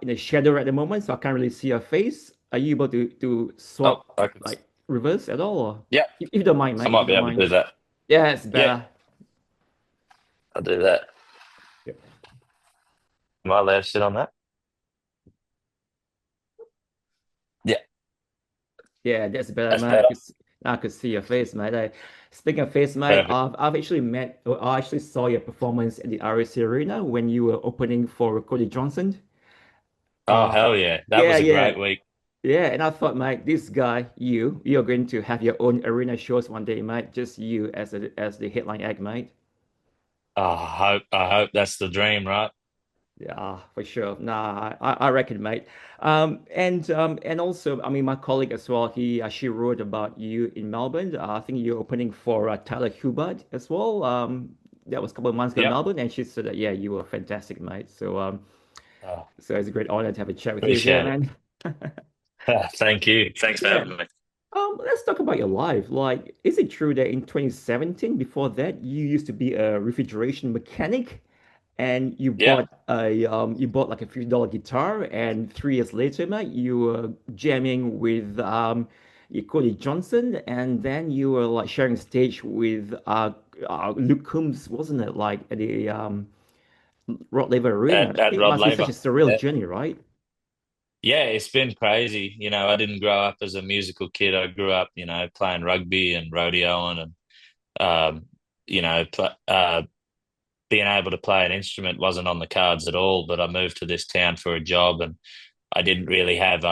in the shadow at the moment, so I can't really see your face. Are you able to Oh, swap I could. like reverse at all, or Yeah, if you don't mind, I mate? If might you be don't able to mind. do that. Yeah, it's Yeah, better. I'll do that. Yeah, Am I allowed to sit on that? Yeah, yeah, that's better, that's mate. better. I could see your face, mate. Speaking of face, mate, Perfect. I've actually met, or I actually saw your performance at the RSC Arena when you were opening for Cody Johnson. Oh, Uh, hell yeah. That yeah, was a yeah, great week. yeah. And I thought, mate, this guy, you're going to have your own arena shows one day, mate. Just you as the headline act, mate. Oh, I hope that's the dream, right? Yeah, for sure. Nah, I reckon, mate. And also, I mean, my colleague as well. She wrote about you in Melbourne. I think you're opening for Tyler Hubert as well. That was a couple of months ago in Yep. Melbourne, and she said that yeah, you were fantastic, mate. Oh, So it's a great honor to have a chat with you here, appreciate it. man. Thank you. Thanks for Yeah. having me. Let's talk about your life. Like, is it true that in 2017, before that, you used to be a refrigeration mechanic? And Yeah. you bought like a $50 guitar, and 3 years later, mate, you were jamming with Cody Johnson, and then you were like sharing stage with Luke Combs, wasn't it? Like at the Rod Laver Arena. At It Rod must be such Laver. a surreal Yeah. journey, right? Yeah, it's been crazy. I didn't grow up as a musical kid. I grew up, playing rugby and rodeoing and, um, pl being able to play an instrument wasn't on the cards at all. But I moved to this town for a job and I didn't really have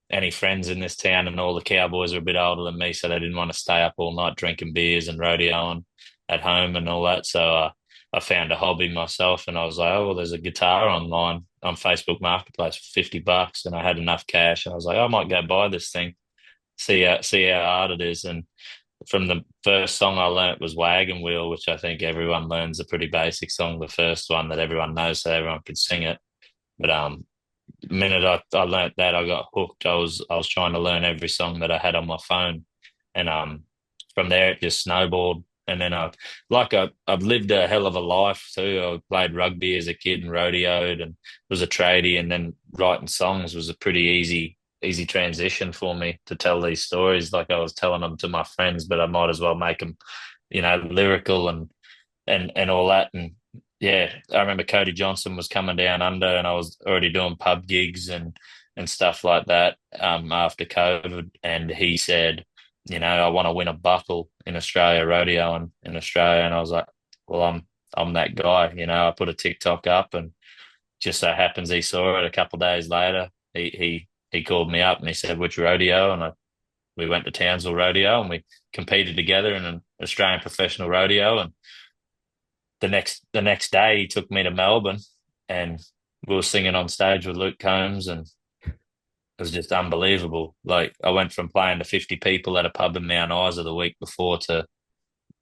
any friends in this town, and all the cowboys were a bit older than me, so they didn't want to stay up all night drinking beers and rodeoing at home and all that. So I found a hobby myself, and I was like, oh well, there's a guitar online on Facebook Marketplace for $50, and I had enough cash, and I was like, I might go buy this thing, see how hard it is. And from the first song I learnt was Wagon Wheel, which I think everyone learns a pretty basic song, the first one that everyone knows, so everyone could sing it. But the minute I learnt that, I got hooked. I was trying to learn every song that I had on my phone, and from there it just snowballed. And then I've lived a hell of a life too. I played rugby as a kid and rodeoed and was a tradie, and then writing songs was a pretty easy transition for me to tell these stories. Like I was telling them to my friends, but I might as well make them, lyrical and all that. And yeah, I remember Cody Johnson was coming down under, and I was already doing pub gigs and stuff like that after COVID, and he said, I want to win a buckle in Australia, rodeo in Australia, and I was like, well, I'm that guy. I put a TikTok up, and just so happens he saw it a couple of days later. He called me up and he said, which rodeo? And we went to Townsville Rodeo and we competed together in an Australian professional rodeo. And the next day he took me to Melbourne and we were singing on stage with Luke Combs, and it was just unbelievable. Like I went from playing to 50 people at a pub in Mount Isa the week before to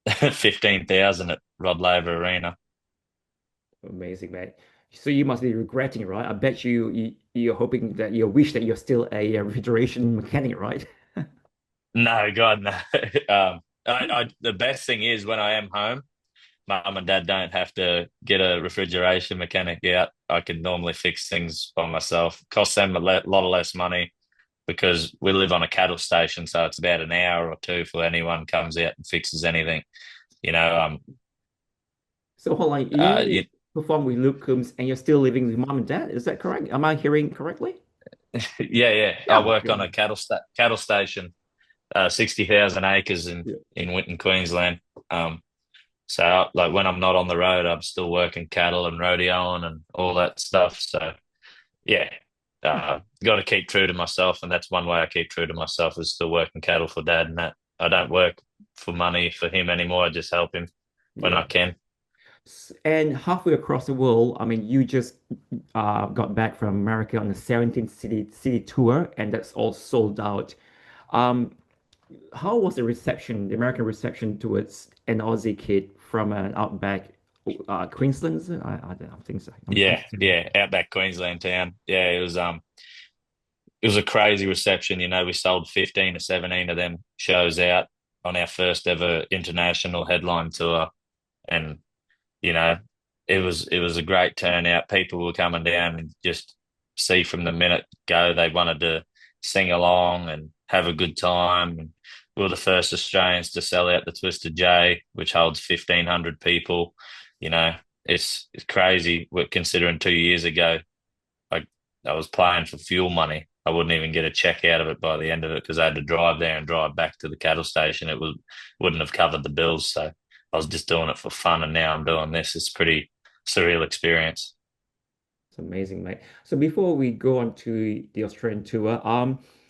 15,000 at Rod Laver Arena. Amazing, mate. So you must be regretting, right? I bet you're hoping that you wish that you're still a refrigeration mechanic, right? No, God, no. The best thing is when I am home, mum and dad don't have to get a refrigeration mechanic out. I can normally fix things by myself. Costs them a lot of less money because we live on a cattle station, so it's about an hour or two for anyone comes out and fixes anything. You know, So hold on, uh, you, you perform with Luke Combs and you're still living with mom and dad. Is that correct? Am I hearing correctly? yeah, yeah. I Oh, work on a God. cattle station, 60,000 acres in Yeah. in Winton, Queensland. So like when I'm not on the road, I'm still working cattle and rodeoing and all that stuff. So yeah, got to keep true to myself, and that's one way I keep true to myself is still working cattle for dad. And that I don't work for money for him anymore. I just help him when I Yeah. can. And halfway across the world, I mean, you just got back from America on a 17 city tour, and that's all sold out. Um, how was the American reception towards an Aussie kid from an outback Queensland? I don't think so. I'm Yeah, assuming. yeah, outback Queensland town. Yeah, it was a crazy reception. We sold 15 to 17 of them shows out on our first ever international headline tour, and you know, it was a great turnout. People were coming down and just see from the minute go they wanted to sing along and have a good time. And we were the first Australians to sell out the Twisted J, which holds 1,500 people. You know, it's crazy. We're considering 2 years ago, I I was playing for fuel money. I wouldn't even get a check out of it by the end of it because I had to drive there and drive back to the cattle station. Wouldn't have covered the bills, so I was just doing it for fun, and now I'm doing this. It's pretty surreal experience. It's amazing, mate. So before we go on to the Australian tour,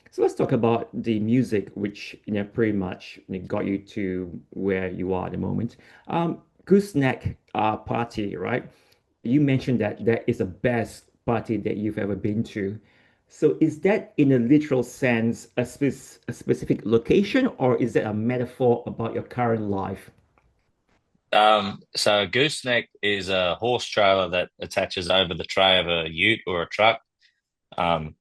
so let's talk about the music, which pretty much got you to where you are at the moment. Gooseneck Party, right? You mentioned that that is the best party that you've ever been to. So is that in a literal sense a specific location, or is that a metaphor about your current life? So a gooseneck is a horse trailer that attaches over the tray of a ute or a truck.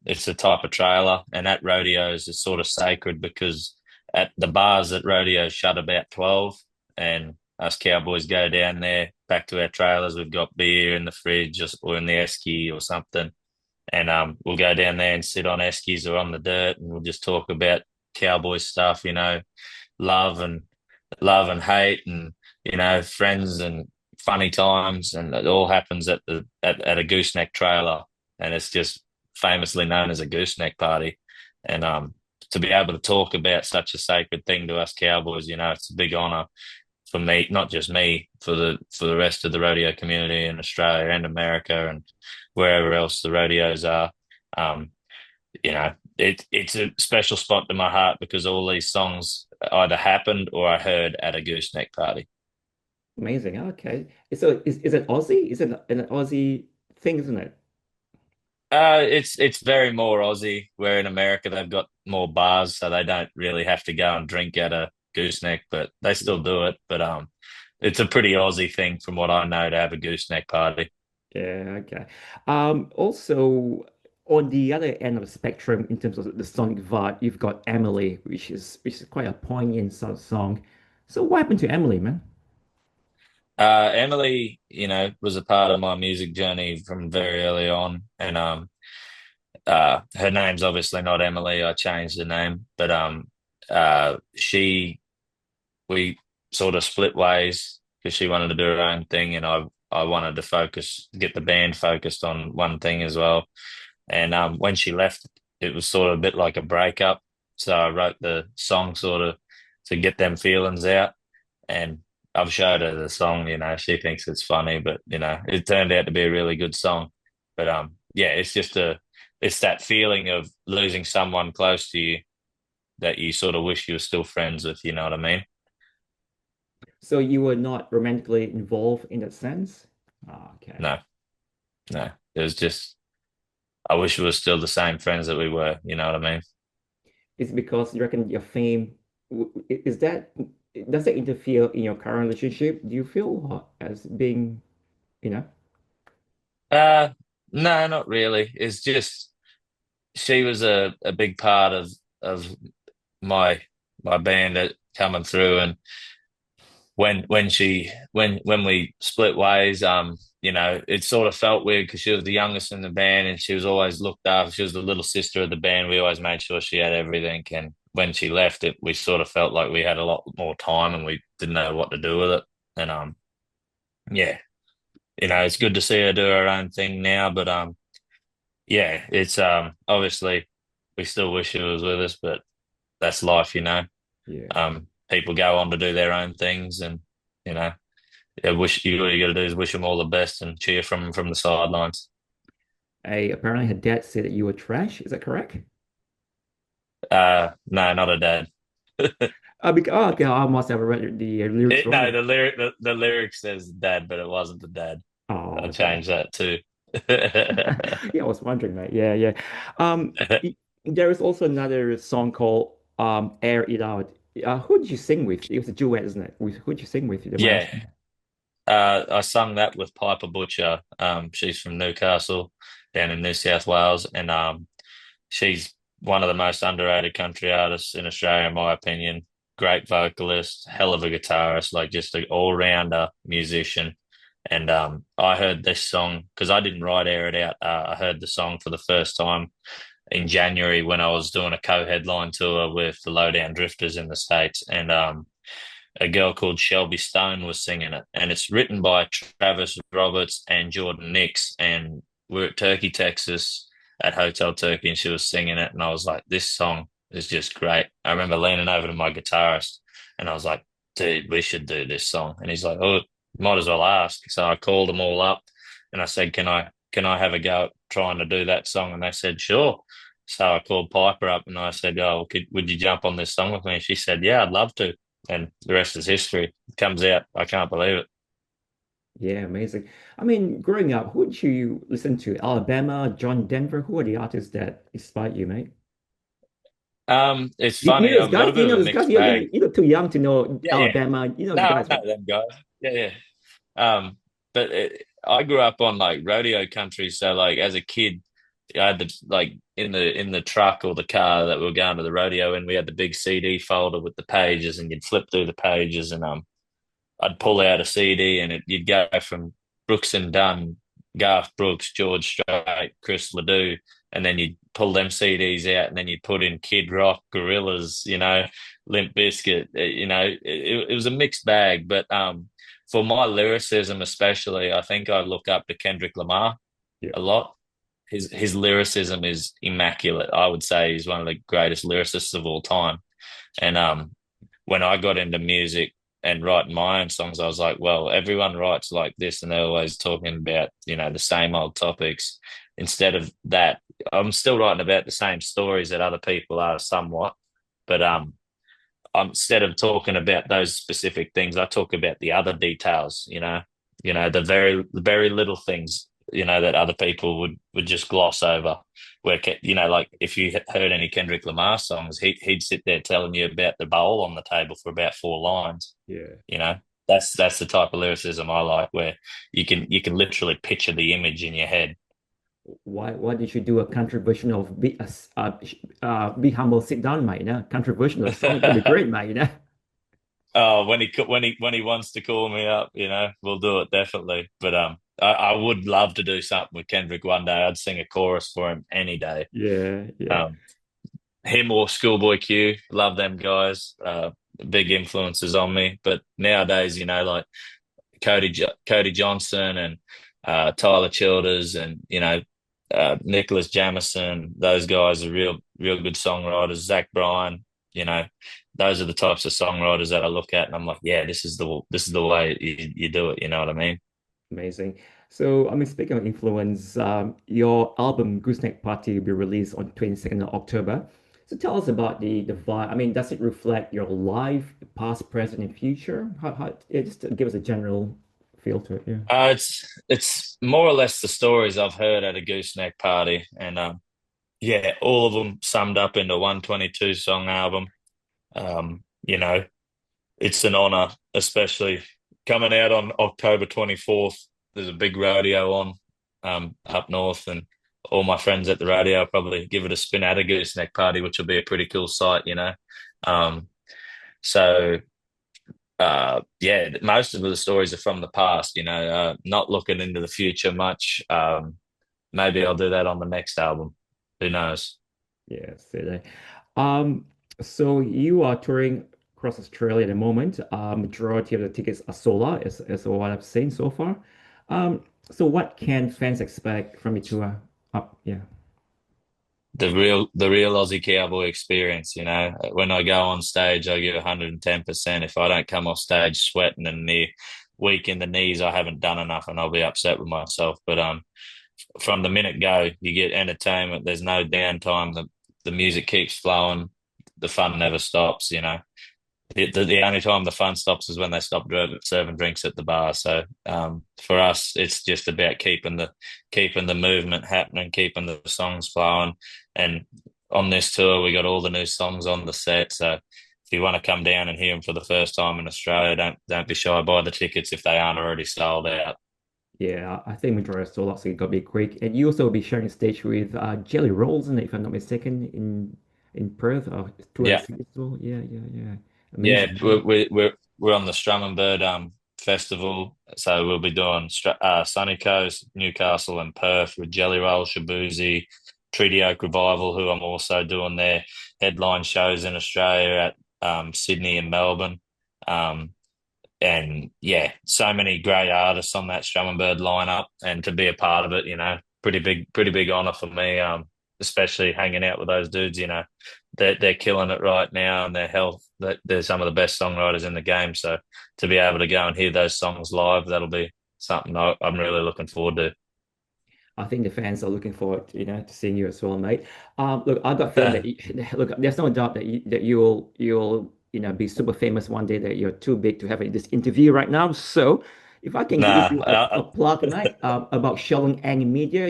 It's a type of trailer, and at rodeos is sort of sacred because at the bars at rodeos shut about 12, and us cowboys go down there back to our trailers. We've got beer in the fridge or in the esky or something, and we'll go down there and sit on eskies or on the dirt, and we'll just talk about cowboy stuff, love and love and hate, and friends and funny times, and it all happens at a gooseneck trailer, and it's just famously known as a gooseneck party. And to be able to talk about such a sacred thing to us cowboys, it's a big honor for me, not just me, for the rest of the rodeo community in Australia and America and wherever else the rodeos are. Um, it's a special spot to my heart because all these songs either happened or I heard at a gooseneck party. Amazing. Okay. So is it Aussie? Is it an Aussie thing, isn't it? It's very more Aussie. Where in America they've got more bars, so they don't really have to go and drink at a gooseneck, but they still do it. But it's a pretty Aussie thing from what I know to have a gooseneck party. Yeah, okay. Also on the other end of the spectrum in terms of the sonic vibe, you've got Emily, which is quite a poignant sort of song. So what happened to Emily, man? Emily, was a part of my music journey from very early on, and her name's obviously not Emily. I changed the name, but she we sort of split ways because she wanted to do her own thing, and I wanted to get the band focused on one thing as well. And when she left, it was sort of a bit like a breakup. So I wrote the song sort of to get them feelings out. And I've showed her the song, she thinks it's funny, but it turned out to be a really good song. But yeah, it's that feeling of losing someone close to you that you sort of wish you were still friends with, you know what I mean? So you were not romantically involved in that sense? Ah, okay. No, no. It was just I wish we were still the same friends that we were, you know what I mean? Is it because you reckon your fame is that does that interfere in your current relationship? Do you feel as being, you know? Uh no, not really. It's just she was a big part of my my band coming through, and when we split ways, it sort of felt weird because she was the youngest in the band and she was always looked after. She was the little sister of the band. We always made sure she had everything. And when she left it, we sort of felt like we had a lot more time and we didn't know what to do with it. And yeah, it's good to see her do her own thing now. But yeah, it's obviously we still wish she was with us, but that's life. Yeah. People go on to do their own things, and you know. Yeah, wish you all you got to do is wish them all the best and cheer from the sidelines. Apparently her dad said that you were trash. Is that correct? No, not a dad. Okay, I must have read the lyrics No, wrong. the lyric says dad, but it wasn't the dad. Oh, I okay. changed that too. Yeah, I was wondering, mate. Yeah, yeah. Y- there is also another song called "Air It Out." Who did you sing with? It was a duet, isn't it? Who did you sing with? You mind Yeah, asking? I sung that with Piper Butcher. She's from Newcastle, down in New South Wales, and she's one of the most underrated country artists in Australia, in my opinion. Great vocalist, hell of a guitarist, like just an all-rounder musician. And I heard this song because I didn't write Air It Out. I heard the song for the first time in January when I was doing a co-headline tour with the Lowdown Drifters in the States, and a girl called Shelby Stone was singing it, and it's written by Travis Roberts and Jordan Nix, and we're at Turkey, Texas, at Hotel Turkey, and she was singing it, and I was like, this song is just great. I remember leaning over to my guitarist, and I was like, dude, we should do this song, and he's like, oh, might as well ask. So I called them all up, and I said, can I have a go at trying to do that song? And they said, sure. So I called Piper up and I said, "Oh, would you jump on this song with me?" And she said, "Yeah, I'd love to." And the rest is history. It comes out. I can't believe it. Yeah, amazing. I mean, growing up, who did you listen to? Alabama, John Denver? Who are the artists that inspired you, mate? It's You funny. know these I've got guys? a You bit of know a these guys? mixed bag. You're too young to know Yeah, yeah. Alabama. You know No, the I guys, right? know them guys. Yeah, yeah. But I grew up on like rodeo country, so like as a kid, I had the like in the truck or the car that we were going to the rodeo, and we had the big CD folder with the pages, and you'd flip through the pages, and I'd pull out a CD and you'd go from Brooks and Dunn, Garth Brooks, George Strait, Chris Ledoux, and then you'd pull them CDs out and then you'd put in Kid Rock, Gorillaz, Limp Bizkit. It was a mixed bag, but for my lyricism especially, I think I look up to Kendrick Lamar Yeah. a lot. His lyricism is immaculate. I would say he's one of the greatest lyricists of all time. And when I got into music and writing my own songs, I was like, well, everyone writes like this, and they're always talking about, the same old topics. Instead of that, I'm still writing about the same stories that other people are somewhat, but instead of talking about those specific things, I talk about the other details, the very little things, that other people would just gloss over. Where, like if you heard any Kendrick Lamar songs, he'd sit there telling you about the bowl on the table for about four lines. Yeah. You know, that's the type of lyricism I like, where you can literally picture the image in your head. Why did you do a country version of Be Humble, Sit Down, mate? You know, country version of the song. It could be great, mate. You know? Oh, when he wants to call me up, we'll do it definitely. But I would love to do something with Kendrick one day. I'd sing a chorus for him any day. Yeah, yeah. Um, him or Schoolboy Q, love them guys. Big influences on me. But nowadays, like Cody Johnson and Tyler Childers and Nicholas Jamison, those guys are real good songwriters. Zach Bryan, you know, those are the types of songwriters that I look at and I'm like, yeah, this is the way you do it. You know what I mean? Amazing. So, I mean, speaking of influence, your album Gooseneck Party will be released on 22nd of October. So tell us about the vibe. I mean, does it reflect your life, past, present, and future? Yeah, just to give us a general feel to it. Yeah. It's more or less the stories I've heard at a gooseneck party, and yeah, all of them summed up into one 22 song album. You know, it's an honor, especially coming out on October 24th. There's a big rodeo on up north, and all my friends at the rodeo will probably give it a spin at a gooseneck party, which will be a pretty cool sight. Um, so yeah, most of the stories are from the past, not looking into the future much. Maybe I'll do that on the next album. Who knows? Yeah, say that. So you are touring across Australia at the moment. Majority of the tickets are sold out, as what I've seen so far. So what can fans expect from your tour? Up, yeah, The real Aussie cowboy experience, when I go on stage, I give 110%. If I don't come off stage sweating and weak in the knees, I haven't done enough and I'll be upset with myself. But from the minute go, you get entertainment. There's no downtime. The music keeps flowing. The fun never stops. The only time the fun stops is when they stop serving drinks at the bar. So for us, it's just about keeping the movement happening, keeping the songs flowing. And on this tour, we got all the new songs on the set. So if you want to come down and hear them for the first time in Australia, don't be shy. Buy the tickets if they aren't already sold out. yeah. I think majority are sold out, so it got to be quick. And you also will be sharing stage with Jelly Rolls, and if I'm not mistaken, in Perth or tour in Yeah, Sydney as well. Yeah, yeah, yeah. yeah. Amazing. We're on the Strumming Bird festival So we'll be doing Sunny Coast, Newcastle, and Perth with Jelly Roll, Shabuzi, Treaty Oak Revival, who I'm also doing their headline shows in Australia at Sydney and Melbourne. Um, and yeah, so many great artists on that Strum and Bird lineup, and to be a part of it, pretty big honor for me. Especially hanging out with those dudes, they're killing it right now, and they're some of the best songwriters in the game. So to be able to go and hear those songs live, that'll be something I'm really looking forward I think the fans are looking forward, to seeing you as well, mate. Look, I got a feeling that to. you, look, there's no doubt that you'll be super famous one day. That you're too big to have this interview right now. So, if I can give Nah, you a plug, mate, about Sheldon Ang Media,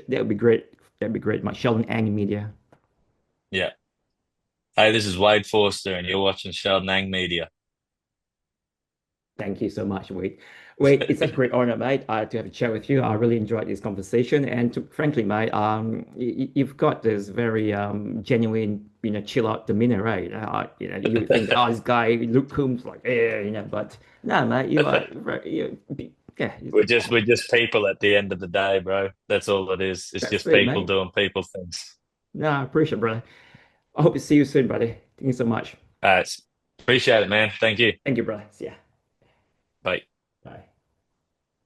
that would be great. That'd be great, mate. Sheldon Ang Media. yeah. Hey, this is Wade Forster, and you're watching Sheldon Media. Thank you so much, Wade. Wade, it's a great honor, mate, to have a chat with you. I really enjoyed this conversation, and frankly, mate, you've got this very genuine, chill out demeanor, right? You would think, oh, this guy Luke Combs, like, yeah, but no, mate, you are, yeah, We're just people at the end of the day, bro. That's all it is. It's that's just it, people mate. doing people things. No, I appreciate it, brother. I hope to see you soon, buddy. Thank you so much. Appreciate it, man. Thank you. Thank you, brother. See ya. Bye.